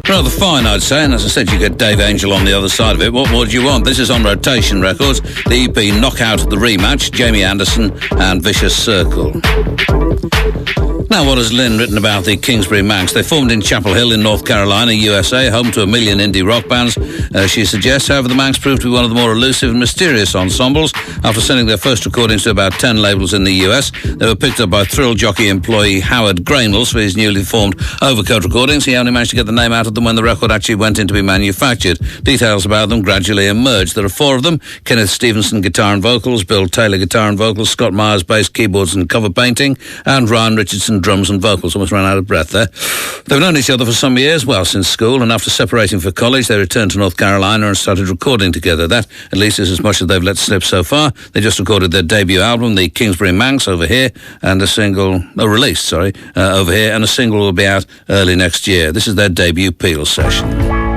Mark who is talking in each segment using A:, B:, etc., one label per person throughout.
A: Rather fine, I'd say, and as I said, you get Dave Angel on the other side of it. What more do you want? This is on Rotation Records, the EP Knockout the Rematch, Jamie Anderson and Vicious Circle. Now, what has Lynn written about the Kingsbury Manx? They formed in Chapel Hill in North Carolina, USA, home to 1 million indie rock bands. She suggests, however, the Manx proved to be one of the more elusive and mysterious ensembles. After sending their first recordings to about 10 labels in the US, they were picked up by thrill jockey employee Howard Grainels for his newly formed Overcoat recordings. He only managed to get the name out of them when the record actually went in to be manufactured. Details about them gradually emerged. There are 4 of them: Kenneth Stevenson, guitar and vocals; Bill Taylor, guitar and vocals; Scott Myers, bass, keyboards and cover painting; and Ryan Richardson, drums and vocals. Almost ran out of breath there. They've known each other for some years, well, since school, and after separating for college, they returned to North Carolina and started recording together. That, at least, is as much as they've let slip so far. They just recorded their debut album, the Kingsbury Manx, over here, and a single, over here, and a single will be out early next year. This is their debut Peel session.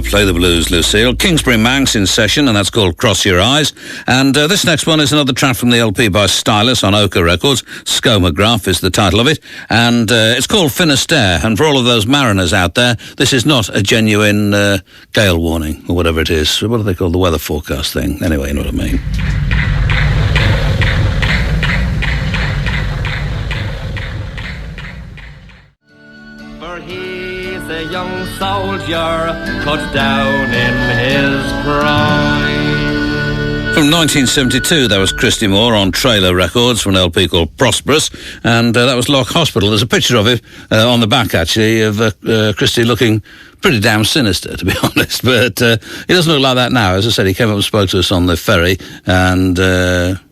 A: Play the Blues, Lucille. Kingsbury Manx in session, and that's called Cross Your Eyes. And this next one is another track from the LP by Stylus on Ochre Records. Scomograph is the title of it. And it's called Finisterre. And for all of those mariners out there, this is not a genuine gale warning, or whatever it is. What do they call the weather forecast thing? Anyway, you know what I mean.
B: A young soldier cut down in his prime.
A: From 1972, that was Christy Moore on Trailer Records from an LP called Prosperous, and that was Lock Hospital. There's a picture of it on the back, actually, of Christy looking pretty damn sinister, to be honest, but he doesn't look like that now. As I said, he came up and spoke to us on the ferry, and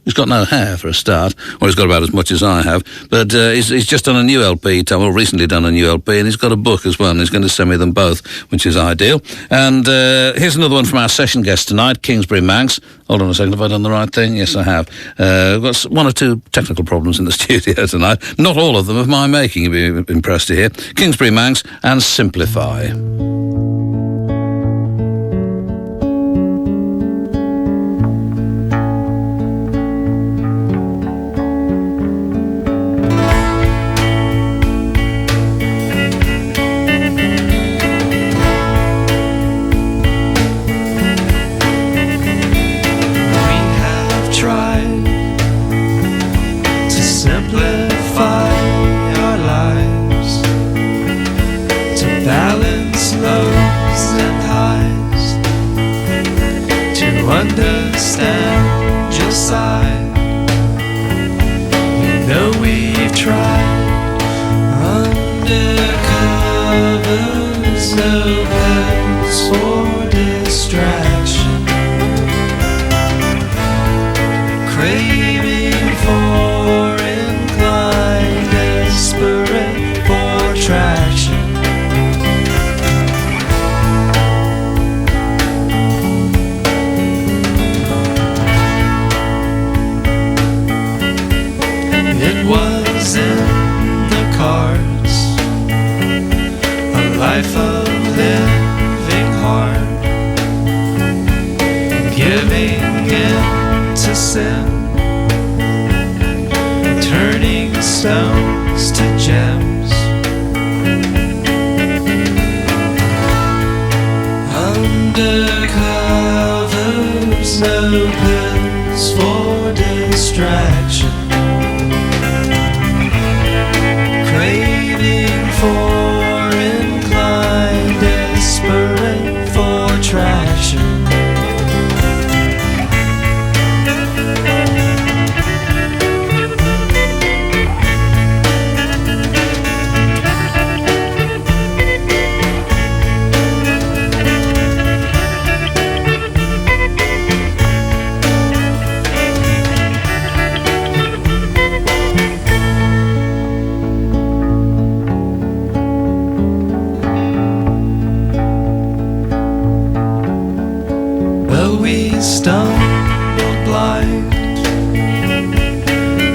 A: he's got no hair for a start. Well, he's got about as much as I have, but he's just done a new LP, well, recently done a new LP, and he's got a book as well, and he's going to send me them both, which is ideal. And here's another one from our session guest tonight, Kingsbury Manx. Hold on a second, have I done the right thing? Yes, I have. We've got one or two technical problems in the studio tonight. Not all of them of my making, you'll be impressed to hear. Kingsbury Manx and Simplify.
B: Understand your side. You know we've tried. Undercovers, no pills for distraction. Craving for incline, desperate for traction. Was in the cards, a life of living hard, giving in to sin, turning stones to gems, undercovers, no pills for distraction. Craving for incline, desperate for traction. Stumbled blind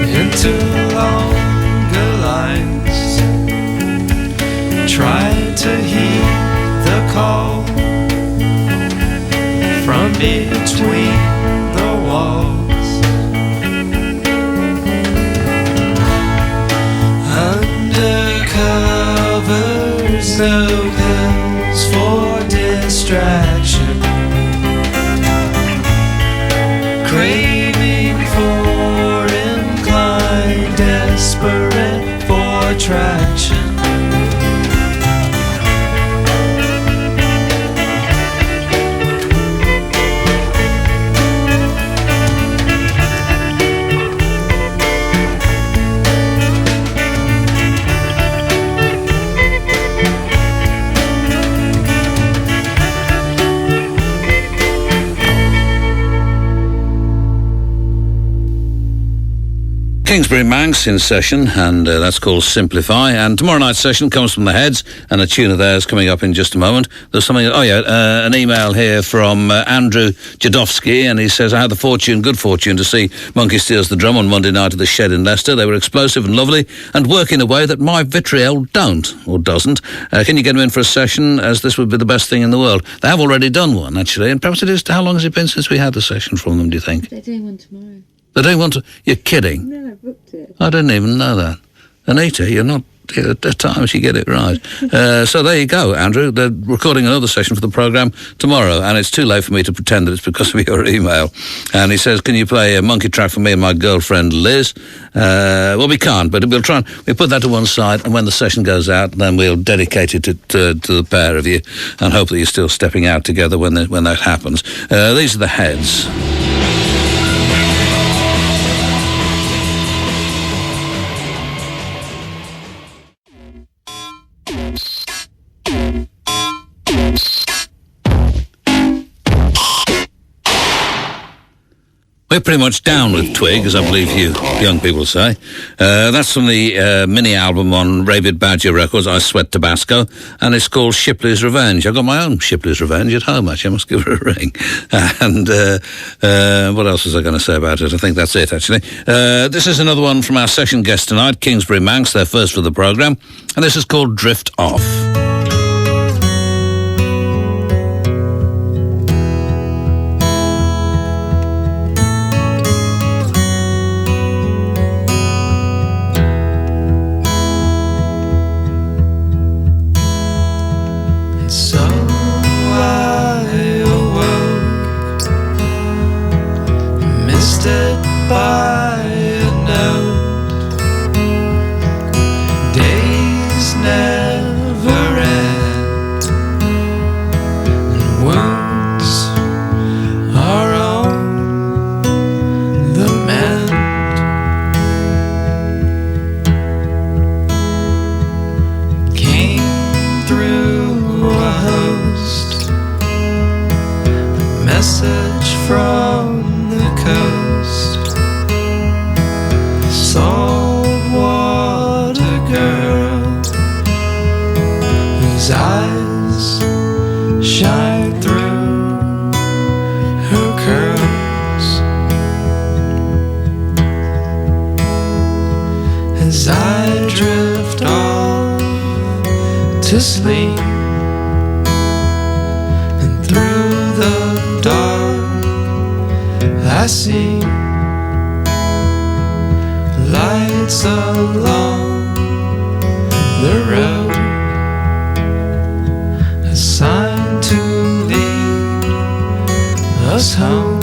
B: into longer lines, tried to heed the call from between the walls. Undercovers, no pills for distraction. Craving for incline, desperate for traction.
A: Kingsbury Manx in session, and that's called Simplify. And tomorrow night's session comes from the Heads, and a tune of theirs coming up in just a moment. There's something, an email here from Andrew Jadowski, and he says, I had the good fortune to see Monkey Steals the Drum on Monday night at the Shed in Leicester. They were explosive and lovely, and work in a way that my vitriol doesn't. Can you get them in for a session, as this would be the best thing in the world? They have already done one, actually, and perhaps it is, how long has it been since we had the session from them, do you think?
C: They're doing one tomorrow.
A: They don't want to... You're kidding?
C: No, I booked it.
A: I didn't even know that. Anita, you're not... At times you get it right. So there you go, Andrew. They're recording another session for the programme tomorrow, and it's too late for me to pretend that it's because of your email. And he says, can you play a monkey track for me and my girlfriend Liz? Well, we can't, but we'll try and... We'll put that to one side, and when the session goes out, then we'll dedicate it to the pair of you, and hope that you're still stepping out together when that happens. These are the Heads. We're pretty much down with Twig, as I believe you young people say. That's from the mini album on Rabid Badger Records, I Sweat Tabasco, and it's called Shipley's Revenge. I've got my own Shipley's Revenge at home, actually. I must give her a ring. And what else was I going to say about it? I think that's it, actually. This is another one from our session guest tonight, Kingsbury Manx, their first for the programme, and this is called Drift Off.
B: So I awoke, missed it by a note. Days never end, and wounds are on the mend. Came through a host, a message from the coast. Saltwater girl whose eyes shine through her curls. As I drift off to sleep, and through the dark I see lights along the road, a sign to lead us home.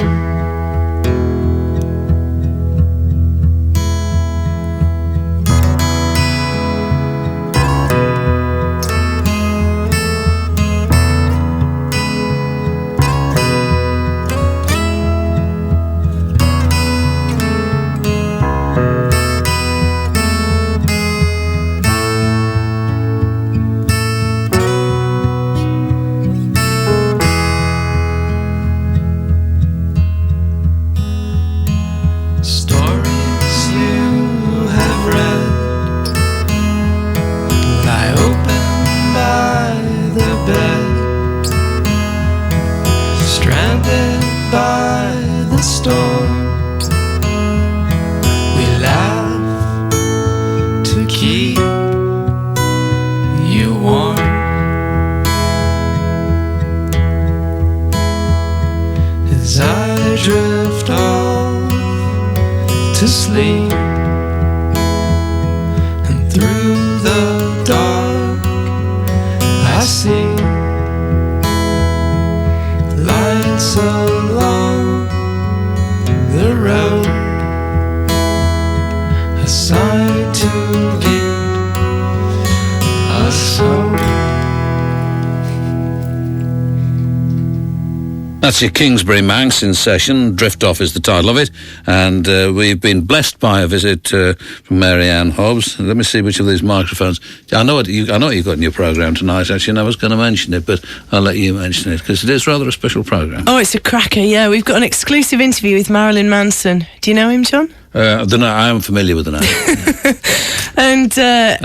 B: Stories you have read lie open by the bed, stranded by the storm. We laugh to keep you warm. As I drift off to sleep, and through the dark I see lights along the road, a sign to lead us home.
A: That's your Kingsbury Manx in session. Drift Off is the title of it. And we've been blessed by a visit from Mary Ann Hobbs. Let me see which of these microphones. I know what you've got in your programme tonight, actually, and I was going to mention it, but I'll let you mention it, because it is rather a special programme.
C: Oh, it's a cracker, yeah. We've got an exclusive interview with Marilyn Manson. Do you know him, John?
A: I don't know. I am familiar with the name.
C: And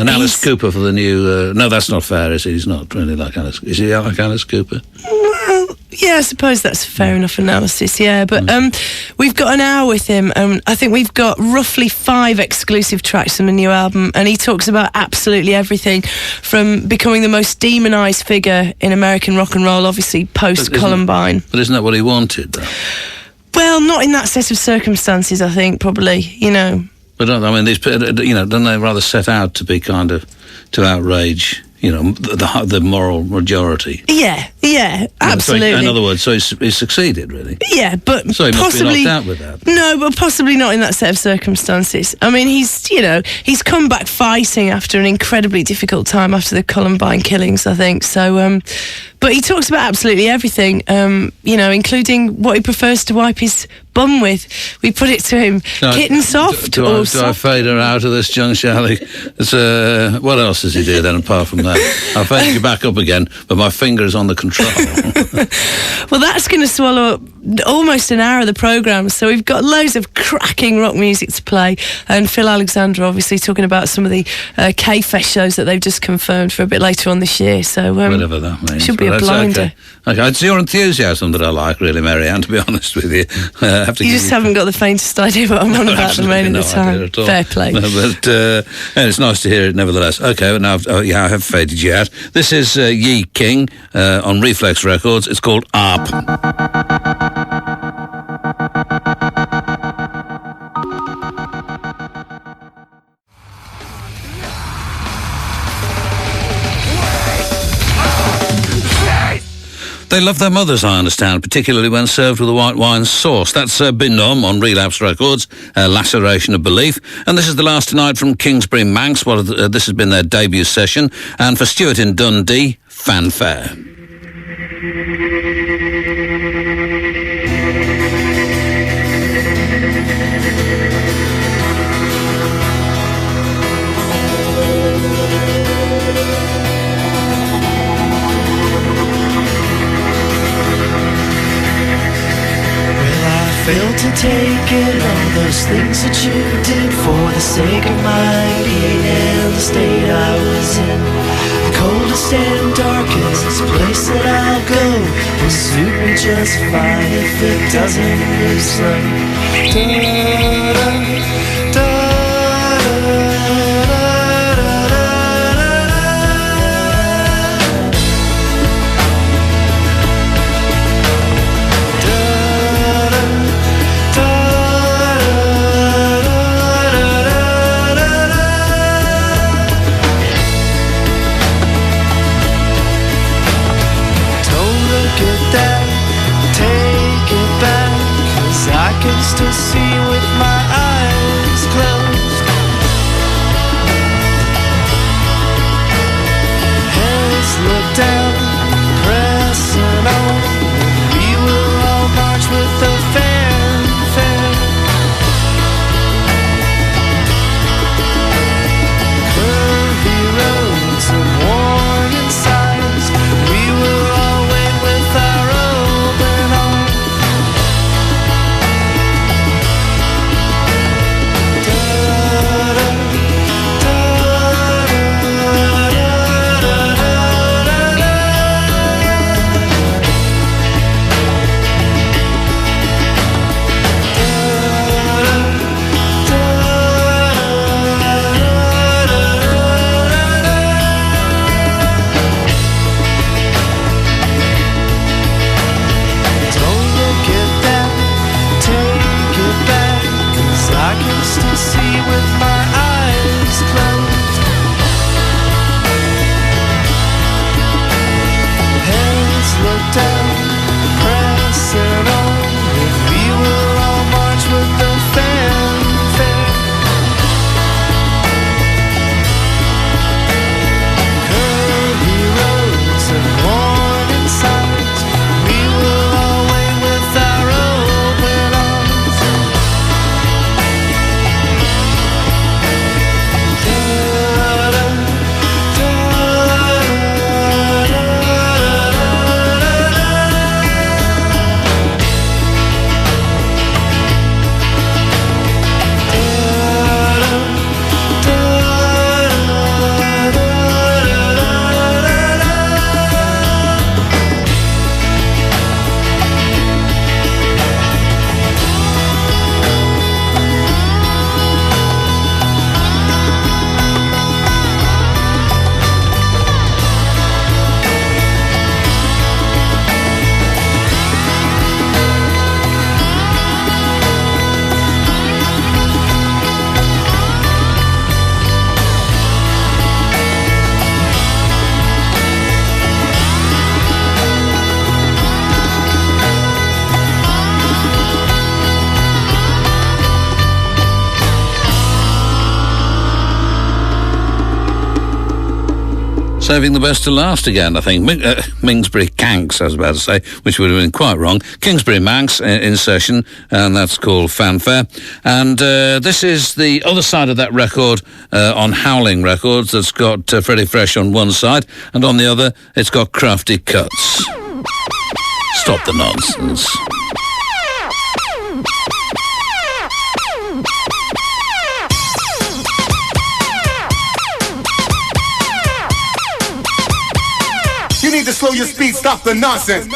A: Alice Cooper for the new... no, that's not fair, is he? He's not really like Alice... Is he like Alice Cooper?
C: Well, yeah, I suppose that's a fair enough analysis, yeah. But we've got an hour with him, and I think we've got roughly 5 exclusive tracks from the new album, and he talks about absolutely everything, from becoming the most demonised figure in American rock and roll, obviously post-Columbine.
A: But isn't that what he wanted, though?
C: Well, not in that set of circumstances, I think, probably, you know.
A: But I mean, these, don't they rather set out to be kind of, to outrage, the moral majority?
C: Yeah, absolutely.
A: So in other words, so he's succeeded, really.
C: Yeah, but
A: so he
C: possibly
A: must be knocked out with that.
C: No, but possibly not in that set of circumstances. I mean, he's come back fighting after an incredibly difficult time after the Columbine killings, I think. So, but he talks about absolutely everything, including what he prefers to wipe his bum with. We put it to him, kitten soft
A: do I fade her out of this, John Shally? What else does he do then apart from that? I fade you back up again, but my finger is on the control.
C: Well, that's going to swallow up almost an hour of the programme, so we've got loads of cracking rock music to play. And Phil Alexander obviously talking about some of the K-Fest shows that they've just confirmed for a bit later on this year. So
A: whatever that means.
C: Should be a blinder.
A: Okay, it's your enthusiasm that I like, really, Mary-Ann, to be honest with you.
C: You just haven't got the faintest idea what I'm on about at the moment of the time. Fair play.
A: No, but and it's nice to hear it nevertheless. Okay, well, now I have faded you out. This is Ye King on Reflex Records. It's called Up. They love their mothers, I understand, particularly when served with a white wine sauce. That's Binum on Relapse Records, Laceration of Belief. And this is the last tonight from Kingsbury Manx. Well, this has been their debut session. And for Stuart in Dundee, Fanfare.
B: Failed to take it, all those things that you did for the sake of my being and the state I was in. The coldest and darkest place that I'll go will suit me just fine if it doesn't loosen. To see with my eyes closed. Heads look down, pressing on. We will all march with the fanfare. Curvy roads and warning signs. We will all wait with our open arms.
A: Saving the best to last again, I think. Kingsbury Manx, I was about to say, which would have been quite wrong. Kingsbury Manx in session, and that's called Fanfare. And this is the other side of that record on Howling Records. That's got Freddie Fresh on one side, and on the other, it's got Crafty Cuts. Stop the nonsense.
D: to slow your speed, stop the nonsense.